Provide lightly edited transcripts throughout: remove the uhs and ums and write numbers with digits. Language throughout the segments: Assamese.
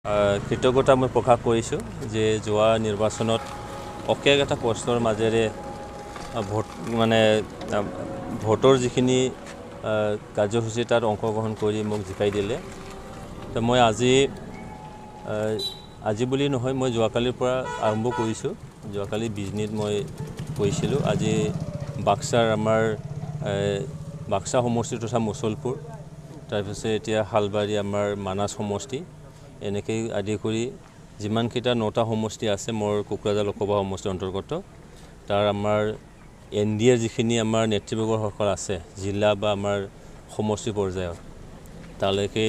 কৃতজ্ঞতা মই প্ৰকাশ কৰিছোঁ যে যোৱা নিৰ্বাচনত অকেক এটা প্ৰশ্নৰ মাজেৰে ভোটৰ যিখিনি কাৰ্যসূচী তাত অংশগ্ৰহণ কৰি মোক জিকাই দিলে। তো মই আজি বুলি নহয়, মই যোৱাকালিৰ পৰা আৰম্ভ কৰিছোঁ। যোৱাকালি বিজনীত মই কৈছিলোঁ। আজি বাক্সাৰ আমাৰ বাক্সা সমষ্টি তথা মুছলপুৰ, তাৰপিছত এতিয়া হালবাৰী আমাৰ মানাছ সমষ্টি, এনেকৈ আদি কৰি যিমানকেইটা 9টা সমষ্টি আছে মোৰ কোকৰাঝাৰ লোকসভা সমষ্টিৰ অন্তৰ্গত, তাৰ আমাৰ NDA যিখিনি আমাৰ নেতৃবৰ্গসকল আছে জিলা বা আমাৰ সমষ্টি পৰ্যায়ৰ, তালৈকে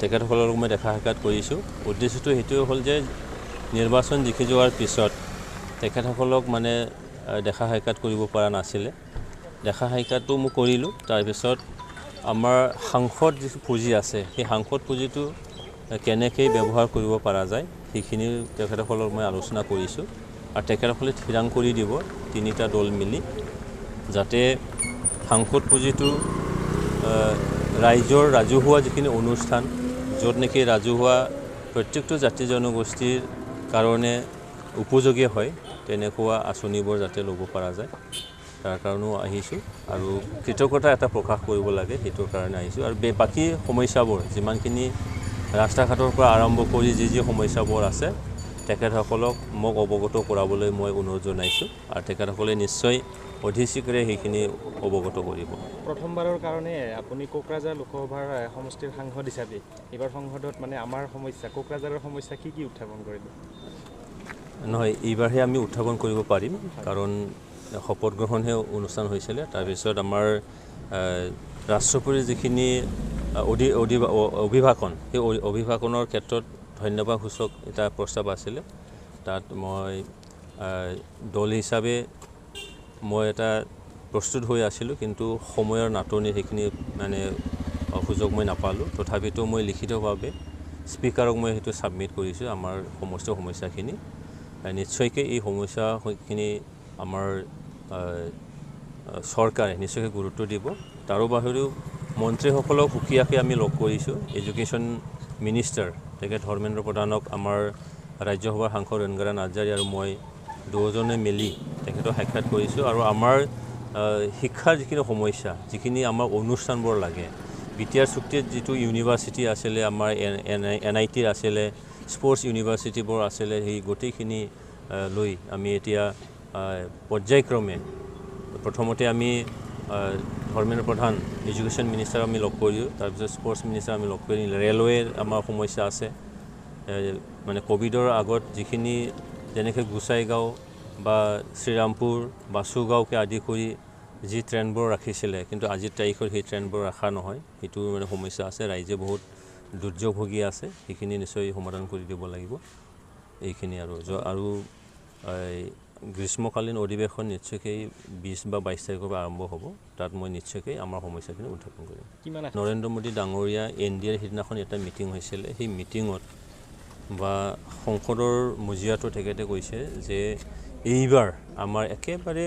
তেখেতসকলৰ লগত মই দেখা সাক্ষাৎ কৰিছোঁ। উদ্দেশ্যটো সেইটোৱে হ'ল যে নিৰ্বাচন জিকি যোৱাৰ পিছত তেখেতসকলক দেখা সাক্ষাৎ কৰিব পৰা নাছিলে। দেখা সাক্ষাৎটো মই কৰিলোঁ। তাৰপিছত আমাৰ সাংসদ যিটো পুঁজি আছে, সেই সাংসদ পুঁজিটো কেনেকৈ ব্যৱহাৰ কৰিব পৰা যায় সেইখিনি তেখেতসকলক মই আলোচনা কৰিছোঁ। আৰু তেখেতসকলে থিৰাং কৰি দিব 3টা দল মিলি, যাতে সাংসদ পুঁজিটো ৰাইজৰ ৰাজহুৱা যিখিনি অনুষ্ঠান, য'ত নেকি ৰাজহুৱা প্ৰত্যেকটো জাতি জনগোষ্ঠীৰ কাৰণে উপযোগী হয়, তেনেকুৱা আঁচনিবোৰ যাতে ল'ব পৰা যায়, তাৰ কাৰণেও আহিছোঁ। আৰু কৃতজ্ঞতা এটা প্ৰকাশ কৰিব লাগে, সেইটোৰ কাৰণে আহিছোঁ। আৰু বাকী সমস্যাবোৰ যিমানখিনি ৰাস্তা ঘাটৰ পৰা আৰম্ভ কৰি যি সমস্যাবোৰ আছে, তেখেতসকলক মোক অৱগত কৰাবলৈ মই অনুৰোধ জনাইছোঁ। আৰু তেখেতসকলে নিশ্চয় অতি শীঘ্ৰে সেইখিনি অৱগত কৰিব। প্ৰথমবাৰৰ কাৰণে আপুনি কোকৰাঝাৰ লোকসভাৰ সমষ্টিৰ সাংসদ হিচাপে এইবাৰ সংসদত আমাৰ সমস্যা, কোকৰাঝাৰৰ সমস্যা কি উত্থাপন কৰিলে? নহয়, এইবাৰহে আমি উত্থাপন কৰিব পাৰিম, কাৰণ শপত গ্ৰহণহে অনুষ্ঠান হৈছিলে। তাৰপিছত আমাৰ ৰাষ্ট্ৰপতিৰ যিখিনি অভিভাষণ, সেই অভিভাষণৰ ক্ষেত্ৰত ধন্যবাদসূচক এটা প্ৰস্তাৱ আছিলে। তাত মই দল হিচাপে মই এটা প্ৰস্তুত হৈ আছিলোঁ, কিন্তু সময়ৰ নাটনি সেইখিনি সুযোগ মই নাপালোঁ। তথাপিতো মই লিখিতভাৱে স্পীকাৰক মই সেইটো ছাবমিট কৰিছোঁ, আমাৰ সমস্ত সমস্যাখিনি। নিশ্চয়কৈ এই সমস্যাখিনি আমাৰ চৰকাৰে নিশ্চয়কৈ গুৰুত্ব দিব। তাৰো বাহিৰেও মন্ত্ৰীসকলক সুকীয়াকৈ আমি লগ কৰিছোঁ। এডুকেশ্যন মিনিষ্টাৰ তেখেত ধৰ্মেন্দ্ৰ প্ৰধানক আমাৰ ৰাজ্যসভাৰ সাংসদ ৰেণুকা নাৰ্জাৰী আৰু মই দুয়োজনে মিলি তেখেতক সাক্ষাৎ কৰিছোঁ। আৰু আমাৰ শিক্ষাৰ যিখিনি সমস্যা, যিখিনি আমাৰ অনুষ্ঠানবোৰ লাগে, বিটিআৰ চুক্তিত যিটো ইউনিভাৰ্চিটি আছিলে, আমাৰ NIT আছিলে, স্পৰ্টছ ইউনিভাৰ্চিটিবোৰ আছিলে, সেই গোটেইখিনি লৈ আমি এতিয়া পৰ্যায়ক্ৰমে প্ৰথমতে আমি ধৰ্মেন্দ্ৰ প্ৰধান এডুকেশ্যন মিনিষ্টাৰক আমি লগ কৰিলোঁ। তাৰপিছত স্পৰ্টছ মিনিষ্টাৰ আমি লগ কৰি, ৰেলৱেৰ আমাৰ সমস্যা আছে, ক'ভিডৰ আগত যিখিনি যেনেকৈ গোসাইগাঁও বা শ্ৰীৰামপুৰ, বাসুগাঁওকে আদি কৰি যি ট্ৰেইনবোৰ ৰাখিছিলে, কিন্তু আজিৰ তাৰিখত সেই ট্ৰেইনবোৰ ৰখা নহয়, সেইটো সমস্যা আছে। ৰাইজে বহুত দুৰ্যোগ ভুগি আছে, সেইখিনি নিশ্চয় সমাধান কৰি দিব লাগিব। এইখিনি আৰু গ্ৰীষ্মকালীন অধিৱেশন নিশ্চয়কৈ 20 বা 22 তাৰিখৰ পৰা আৰম্ভ হ'ব। তাত মই নিশ্চয়কৈ আমাৰ সমস্যাখিনি উত্থাপন কৰিম। নৰেন্দ্ৰ মোদী ডাঙৰীয়া NDAৰ সিদিনাখন এটা মিটিং হৈছিলে। সেই মিটিঙত বা সংসদৰ মজিয়াটো তেখেতে কৈছে যে এইবাৰ আমাৰ একেবাৰে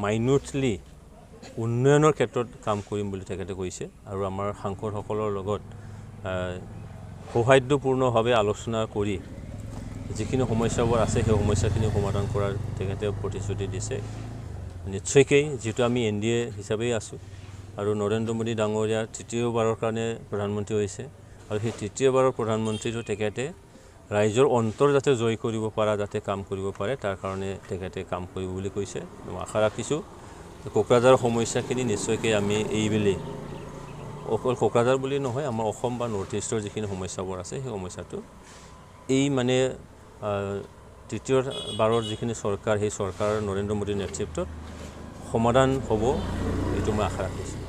মাইনুটলি উন্নয়নৰ ক্ষেত্ৰত কাম কৰিম বুলি তেখেতে কৈছে। আৰু আমাৰ সাংসদসকলৰ লগত সৌহাৰ্দ্যপূৰ্ণভাৱে আলোচনা কৰি যিখিনি সমস্যাবোৰ আছে, সেই সমস্যাখিনি সমাধান কৰাৰ তেখেতে প্ৰতিশ্ৰুতি দিছে। নিশ্চয়কৈ যিহেতু আমি NDA হিচাপেই আছোঁ, আৰু নৰেন্দ্ৰ মোদী ডাঙৰীয়া তৃতীয়বাৰৰ কাৰণে প্ৰধানমন্ত্ৰী হৈছে, আৰু সেই তৃতীয়বাৰৰ প্ৰধানমন্ত্ৰীটো তেখেতে ৰাইজৰ অন্তৰ যাতে জয় কৰিব পৰা, যাতে কাম কৰিব পাৰে, তাৰ কাৰণে তেখেতে কাম কৰিব বুলি কৈছে। মই আশা ৰাখিছোঁ কোকৰাঝাৰৰ সমস্যাখিনি নিশ্চয়কৈ আমি এইবেলি, অকল কোকৰাঝাৰ বুলি নহয়, আমাৰ অসম বা নৰ্থ ইষ্টৰ যিখিনি সমস্যাবোৰ আছে, সেই সমস্যাটো এই তৃতীয়বাৰৰ যিখিনি চৰকাৰ, সেই চৰকাৰ নৰেন্দ্ৰ মোদীৰ নেতৃত্বত সমাধান হ'ব, এইটো মই আশা ৰাখিছোঁ।